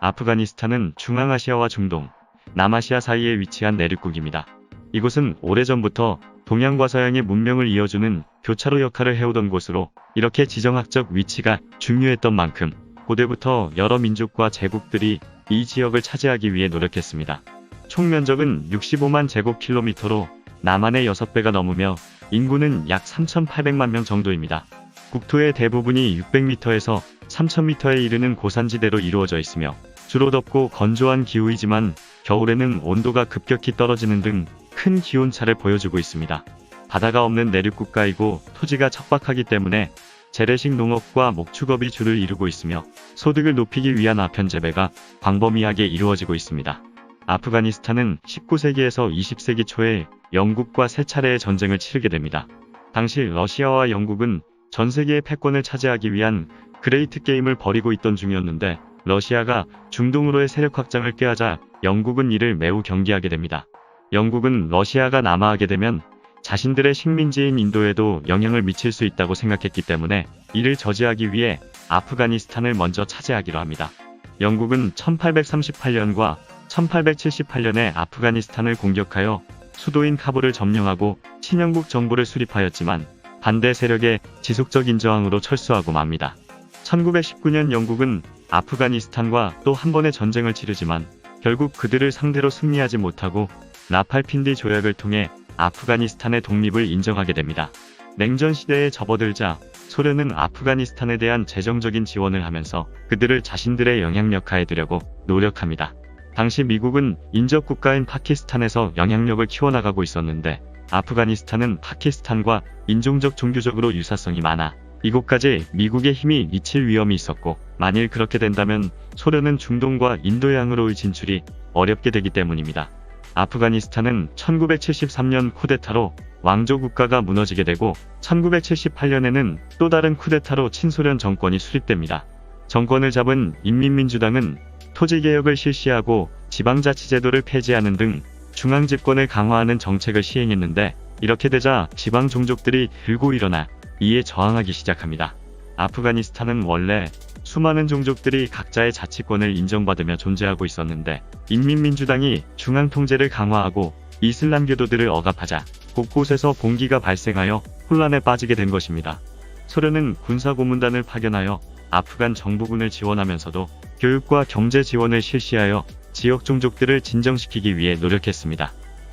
아프가니스탄은 중앙아시아와 중동, 남아시아 사이에 위치한 내륙국입니다. 이곳은 오래전부터 동양과 서양의 문명을 이어주는 교차로 역할을 해오던 곳으로 이렇게 지정학적 위치가 중요했던 만큼 고대부터 여러 민족과 제국들이 이 지역을 차지하기 위해 노력했습니다. 총 면적은 65만 제곱킬로미터로 남한의 6배가 넘으며 인구는 약 3,800만 명 정도입니다. 국토의 대부분이 600m에서 3,000m에 이르는 고산지대로 이루어져 있으며 주로 덥고 건조한 기후이지만 겨울에는 온도가 급격히 떨어지는 등 큰 기온차를 보여주고 있습니다. 바다가 없는 내륙국가이고 토지가 척박하기 때문에 재래식 농업과 목축업이 주를 이루고 있으며 소득을 높이기 위한 아편 재배가 광범위하게 이루어지고 있습니다. 아프가니스탄은 19세기에서 20세기 초에 영국과 세 차례의 전쟁을 치르게 됩니다. 당시 러시아와 영국은 전 세계의 패권을 차지하기 위한 그레이트 게임을 벌이고 있던 중이었는데 러시아가 중동으로의 세력 확장을 꾀하자 영국은 이를 매우 경계하게 됩니다. 영국은 러시아가 남하하게 되면 자신들의 식민지인 인도에도 영향을 미칠 수 있다고 생각했기 때문에 이를 저지하기 위해 아프가니스탄을 먼저 차지하기로 합니다. 영국은 1838년과 1878년에 아프가니스탄을 공격하여 수도인 카불을 점령하고 친영국 정부를 수립하였지만 반대 세력의 지속적인 저항으로 철수하고 맙니다. 1919년 영국은 아프가니스탄과 또 한 번의 전쟁을 치르지만 결국 그들을 상대로 승리하지 못하고 라팔핀디 조약을 통해 아프가니스탄의 독립을 인정하게 됩니다. 냉전 시대에 접어들자 소련은 아프가니스탄에 대한 재정적인 지원을 하면서 그들을 자신들의 영향력 하에 두려고 노력합니다. 당시 미국은 인접 국가인 파키스탄에서 영향력을 키워나가고 있었는데 아프가니스탄은 파키스탄과 인종적 종교적으로 유사성이 많아 이곳까지 미국의 힘이 미칠 위험이 있었고 만일 그렇게 된다면 소련은 중동과 인도양으로의 진출이 어렵게 되기 때문입니다. 아프가니스탄은 1973년 쿠데타로 왕조 국가가 무너지게 되고 1978년에는 또 다른 쿠데타로 친소련 정권이 수립됩니다. 정권을 잡은 인민민주당은 토지개혁을 실시하고 지방자치제도를 폐지하는 등 중앙집권을 강화하는 정책을 시행했는데 이렇게 되자 지방 종족들이 들고 일어나 이에 저항하기 시작합니다. 아프가니스탄은 원래 수많은 종족들이 각자의 자치권을 인정받으며 존재하고 있었는데 인민민주당이 중앙 통제를 강화하고 이슬람교도들을 억압하자 곳곳에서 봉기가 발생하여 혼란에 빠지게 된 것입니다. 소련은 군사고문단을 파견하여 아프간 정부군을 지원하면서도 교육과 경제 지원을 실시하여 지역 종족들을 진정시키기 위해 노력했습니다.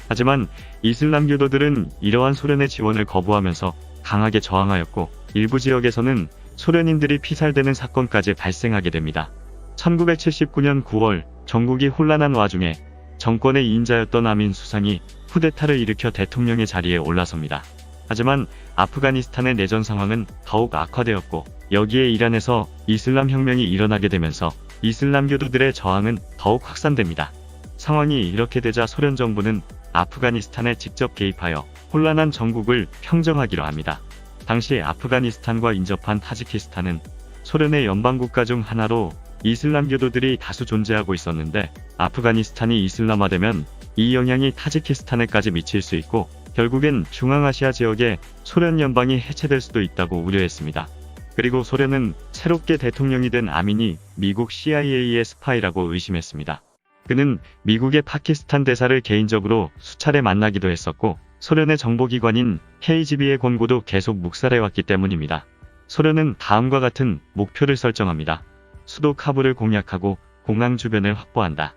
하지만 이슬람교도들은 이러한 소련의 지원을 거부하면서 강하게 저항하였고 일부 지역에서는 소련인들이 피살되는 사건까지 발생하게 됩니다. 1979년 9월 전국이 혼란한 와중에 정권의 2인자였던 아민 수상이 쿠데타를 일으켜 대통령의 자리에 올라섭니다. 하지만 아프가니스탄의 내전 상황은 더욱 악화되었고 여기에 이란에서 이슬람 혁명이 일어나게 되면서 이슬람교도들의 저항은 더욱 확산됩니다. 상황이 이렇게 되자 소련 정부는 아프가니스탄에 직접 개입하여 혼란한 정국을 평정하기로 합니다. 당시 아프가니스탄과 인접한 타지키스탄은 소련의 연방국가 중 하나로 이슬람교도들이 다수 존재하고 있었는데 아프가니스탄이 이슬람화되면 이 영향이 타지키스탄에까지 미칠 수 있고 결국엔 중앙아시아 지역에 소련 연방이 해체될 수도 있다고 우려했습니다. 그리고 소련은 새롭게 대통령이 된 아민이 미국 CIA의 스파이라고 의심했습니다. 그는 미국의 파키스탄 대사를 개인적으로 수차례 만나기도 했었고 소련의 정보기관인 KGB의 권고도 계속 묵살해왔기 때문입니다. 소련은 다음과 같은 목표를 설정합니다. 수도 카불을 공략하고 공항 주변을 확보한다.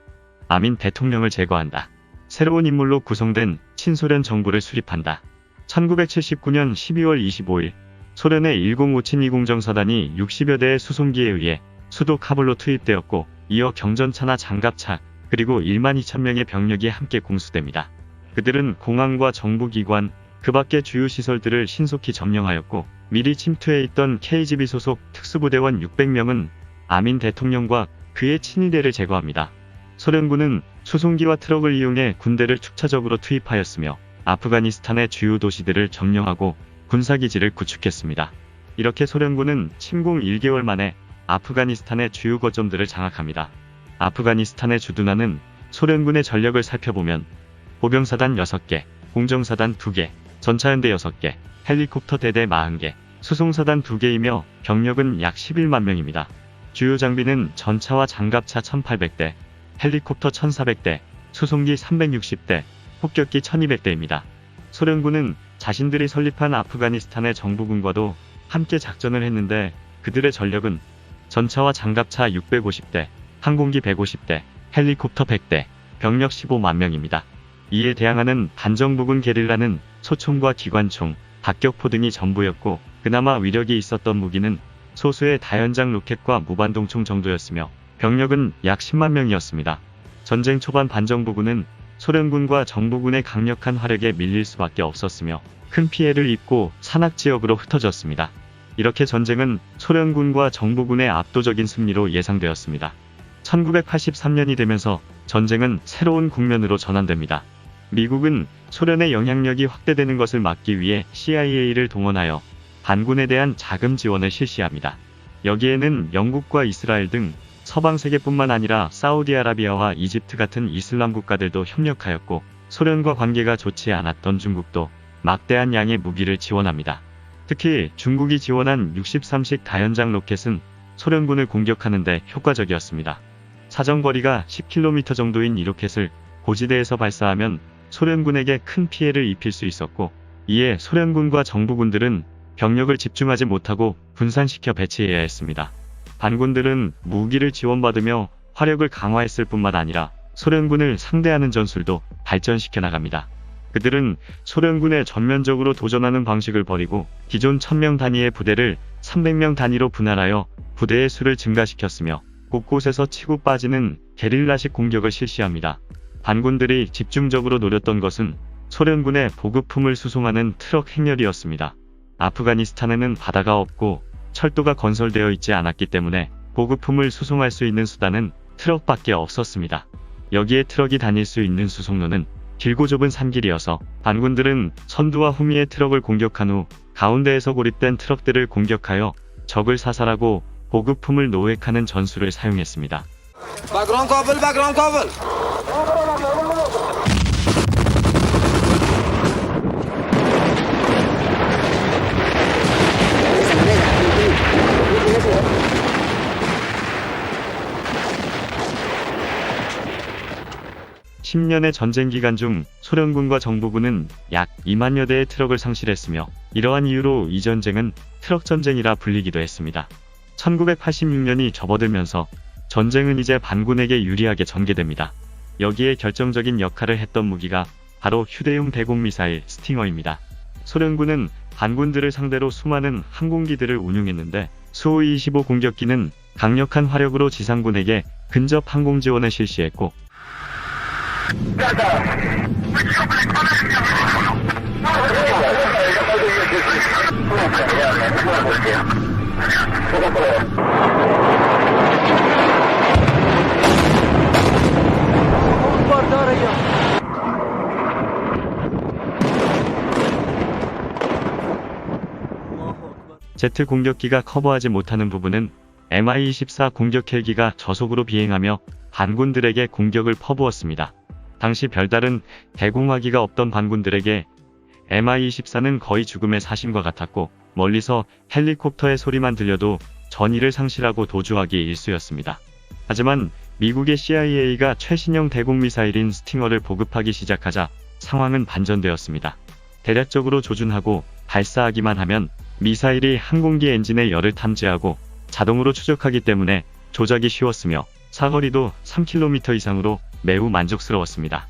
아민 대통령을 제거한다. 새로운 인물로 구성된 친소련 정부를 수립한다. 1979년 12월 25일 소련의 105친 공정사단이 60여 대의 수송기에 의해 수도 카불로 투입되었고 이어 경전차나 장갑차 그리고 1만 2천 명의 병력이 함께 공수됩니다. 그들은 공항과 정부기관, 그 밖의 주요 시설들을 신속히 점령하였고 미리 침투해 있던 KGB 소속 특수부대원 600명은 아민 대통령과 그의 친위대를 제거합니다. 소련군은 수송기와 트럭을 이용해 군대를 축차적으로 투입하였으며 아프가니스탄의 주요 도시들을 점령하고 군사기지를 구축했습니다. 이렇게 소련군은 침공 1개월 만에 아프가니스탄의 주요 거점들을 장악합니다. 아프가니스탄의 주둔하는 소련군의 전력을 살펴보면 보병사단 6개, 공정사단 2개, 전차연대 6개, 헬리콥터 대대 40개, 수송사단 2개이며 병력은 약 11만 명입니다. 주요 장비는 전차와 장갑차 1800대, 헬리콥터 1400대, 수송기 360대, 폭격기 1200대입니다. 소련군은 자신들이 설립한 아프가니스탄의 정부군과도 함께 작전을 했는데 그들의 전력은 전차와 장갑차 650대, 항공기 150대, 헬리콥터 100대, 병력 15만 명입니다. 이에 대항하는 반정부군 게릴라는 소총과 기관총, 박격포 등이 전부였고 그나마 위력이 있었던 무기는 소수의 다연장 로켓과 무반동총 정도였으며 병력은 약 10만 명이었습니다. 전쟁 초반 반정부군은 소련군과 정부군의 강력한 화력에 밀릴 수밖에 없었으며 큰 피해를 입고 산악지역으로 흩어졌습니다. 이렇게 전쟁은 소련군과 정부군의 압도적인 승리로 예상되었습니다. 1983년이 되면서 전쟁은 새로운 국면으로 전환됩니다. 미국은 소련의 영향력이 확대되는 것을 막기 위해 CIA를 동원하여 반군에 대한 자금 지원을 실시합니다. 여기에는 영국과 이스라엘 등 서방 세계뿐만 아니라 사우디아라비아와 이집트 같은 이슬람 국가들도 협력하였고 소련과 관계가 좋지 않았던 중국도 막대한 양의 무기를 지원합니다. 특히 중국이 지원한 63식 다연장 로켓은 소련군을 공격하는 데 효과적이었습니다. 사정거리가 10km 정도인 이 로켓을 고지대에서 발사하면 소련군에게 큰 피해를 입힐 수 있었고 이에 소련군과 정부군들은 병력을 집중하지 못하고 분산시켜 배치해야 했습니다. 반군들은 무기를 지원받으며 화력을 강화했을 뿐만 아니라 소련군을 상대하는 전술도 발전시켜 나갑니다. 그들은 소련군에 전면적으로 도전하는 방식을 버리고 기존 1000명 단위의 부대를 300명 단위로 분할하여 부대의 수를 증가시켰으며 곳곳에서 치고 빠지는 게릴라식 공격을 실시합니다. 반군들이 집중적으로 노렸던 것은 소련군의 보급품을 수송하는 트럭 행렬이었습니다. 아프가니스탄에는 바다가 없고 철도가 건설되어 있지 않았기 때문에 보급품을 수송할 수 있는 수단은 트럭밖에 없었습니다. 여기에 트럭이 다닐 수 있는 수송로는 길고 좁은 산길이어서 반군들은 선두와 후미의 트럭을 공격한 후 가운데에서 고립된 트럭들을 공격하여 적을 사살하고 보급품을 노획하는 전술을 사용했습니다. (10년의) 전쟁 기간 중 소련군과 정부군은 약 2만여 대의 트럭을 상실했으며 이러한 이유로 이 전쟁은 트럭 전쟁이라 불리기도 했습니다. 1986년이 접어들면서 전쟁은 이제 반군에게 유리하게 전개됩니다. 여기에 결정적인 역할을 했던 무기가 바로 휴대용 대공 미사일 스팅어입니다. 소련군은 반군들을 상대로 수많은 항공기들을 운용했는데 수-25 공격기는 강력한 화력으로 지상군에게 근접 항공 지원을 실시했고 제트 공격기가 커버하지 못하는 부분은 Mi-24 공격 헬기가 저속으로 비행하며 반군들에게 공격을 퍼부었습니다. 당시 별다른 대공화기가 없던 반군들에게 Mi-24는 거의 죽음의 사신과 같았고 멀리서 헬리콥터의 소리만 들려도 전의를 상실하고 도주하기 일쑤였습니다. 하지만 미국의 CIA가 최신형 대공미사일인 스팅어를 보급하기 시작하자 상황은 반전되었습니다. 대략적으로 조준하고 발사하기만 하면 미사일이 항공기 엔진의 열을 탐지하고 자동으로 추적하기 때문에 조작이 쉬웠으며 사거리도 3km 이상으로 매우 만족스러웠습니다.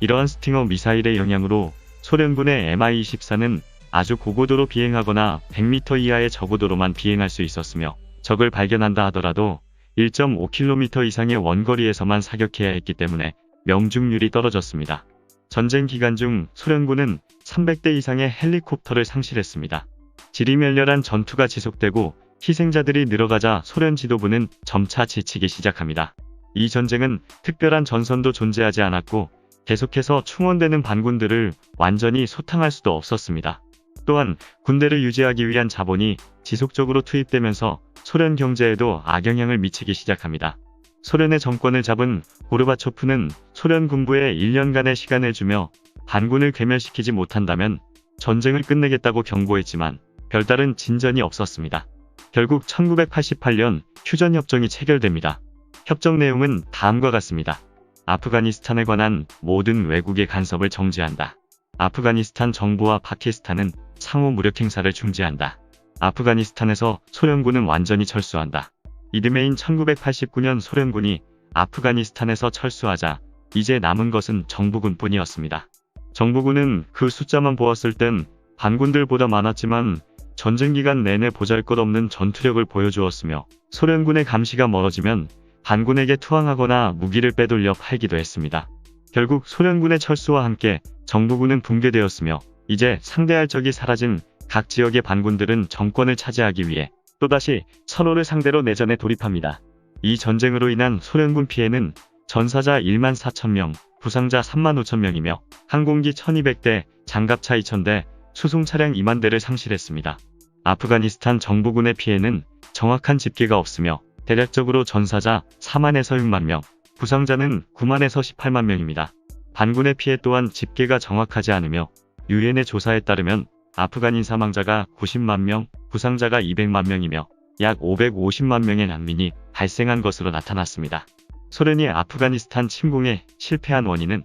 이러한 스팅어 미사일의 영향으로 소련군의 Mi-24는 아주 고고도로 비행하거나 100m 이하의 저고도로만 비행할 수 있었으며 적을 발견한다 하더라도 1.5km 이상의 원거리에서만 사격해야 했기 때문에 명중률이 떨어졌습니다. 전쟁 기간 중 소련군은 300대 이상의 헬리콥터를 상실했습니다. 지리멸렬한 전투가 지속되고 희생자들이 늘어가자 소련 지도부는 점차 지치기 시작합니다. 이 전쟁은 특별한 전선도 존재하지 않았고 계속해서 충원되는 반군들을 완전히 소탕할 수도 없었습니다. 또한 군대를 유지하기 위한 자본이 지속적으로 투입되면서 소련 경제에도 악영향을 미치기 시작합니다. 소련의 정권을 잡은 고르바초프는 소련 군부에 1년간의 시간을 주며 반군을 괴멸시키지 못한다면 전쟁을 끝내겠다고 경고했지만 별다른 진전이 없었습니다. 결국 1988년 휴전협정이 체결됩니다. 협정 내용은 다음과 같습니다. 아프가니스탄에 관한 모든 외국의 간섭을 정지한다. 아프가니스탄 정부와 파키스탄은 상호 무력 행사를 중지한다. 아프가니스탄에서 소련군은 완전히 철수한다. 이듬해인 1989년 소련군이 아프가니스탄에서 철수하자 이제 남은 것은 정부군뿐이었습니다. 정부군은 그 숫자만 보았을 땐 반군들보다 많았지만 전쟁 기간 내내 보잘것없는 전투력을 보여주었으며 소련군의 감시가 멀어지면 반군에게 투항하거나 무기를 빼돌려 팔기도 했습니다. 결국 소련군의 철수와 함께 정부군은 붕괴되었으며 이제 상대할 적이 사라진 각 지역의 반군들은 정권을 차지하기 위해 또다시 서로를 상대로 내전에 돌입합니다. 이 전쟁으로 인한 소련군 피해는 전사자 1만 4천 명, 부상자 3만 5천 명이며 항공기 1200대, 장갑차 2000대, 수송 차량 2만 대를 상실했습니다. 아프가니스탄 정부군의 피해는 정확한 집계가 없으며 대략적으로 전사자 4만에서 6만 명, 부상자는 9만에서 18만 명입니다. 반군의 피해 또한 집계가 정확하지 않으며 유엔의 조사에 따르면 아프간인 사망자가 90만 명, 부상자가 200만 명이며 약 550만 명의 난민이 발생한 것으로 나타났습니다. 소련이 아프가니스탄 침공에 실패한 원인은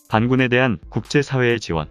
반군에 대한 국제사회의 지원,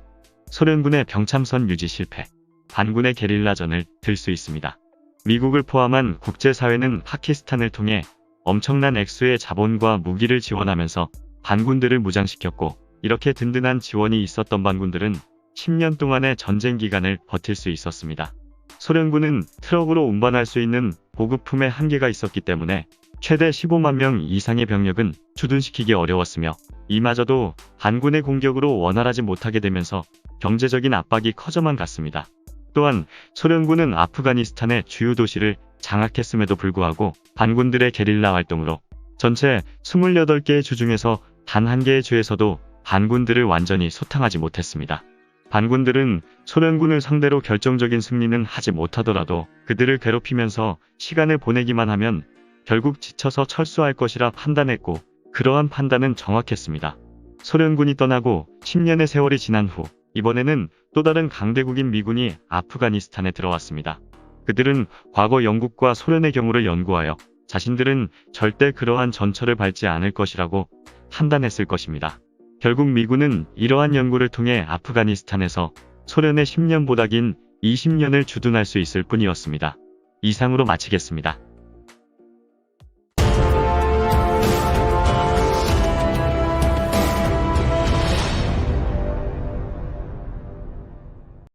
소련군의 병참선 유지 실패, 반군의 게릴라전을 들 수 있습니다. 미국을 포함한 국제사회는 파키스탄을 통해 엄청난 액수의 자본과 무기를 지원하면서 반군들을 무장시켰고 이렇게 든든한 지원이 있었던 반군들은 10년 동안의 전쟁 기간을 버틸 수 있었습니다. 소련군은 트럭으로 운반할 수 있는 보급품의 한계가 있었기 때문에 최대 15만 명 이상의 병력은 주둔시키기 어려웠으며 이마저도 반군의 공격으로 원활하지 못하게 되면서 경제적인 압박이 커져만 갔습니다. 또한 소련군은 아프가니스탄의 주요 도시를 장악했음에도 불구하고 반군들의 게릴라 활동으로 전체 28개의 주 중에서 단 한 개의 주에서도 반군들을 완전히 소탕하지 못했습니다. 반군들은 소련군을 상대로 결정적인 승리는 하지 못하더라도 그들을 괴롭히면서 시간을 보내기만 하면 결국 지쳐서 철수할 것이라 판단했고 그러한 판단은 정확했습니다. 소련군이 떠나고 10년의 세월이 지난 후 이번에는 또 다른 강대국인 미군이 아프가니스탄에 들어왔습니다. 그들은 과거 영국과 소련의 경우를 연구하여 자신들은 절대 그러한 전철을 밟지 않을 것이라고 판단했을 것입니다. 결국 미군은 이러한 연구를 통해 아프가니스탄에서 소련의 10년보다 긴 20년을 주둔할 수 있을 뿐이었습니다. 이상으로 마치겠습니다.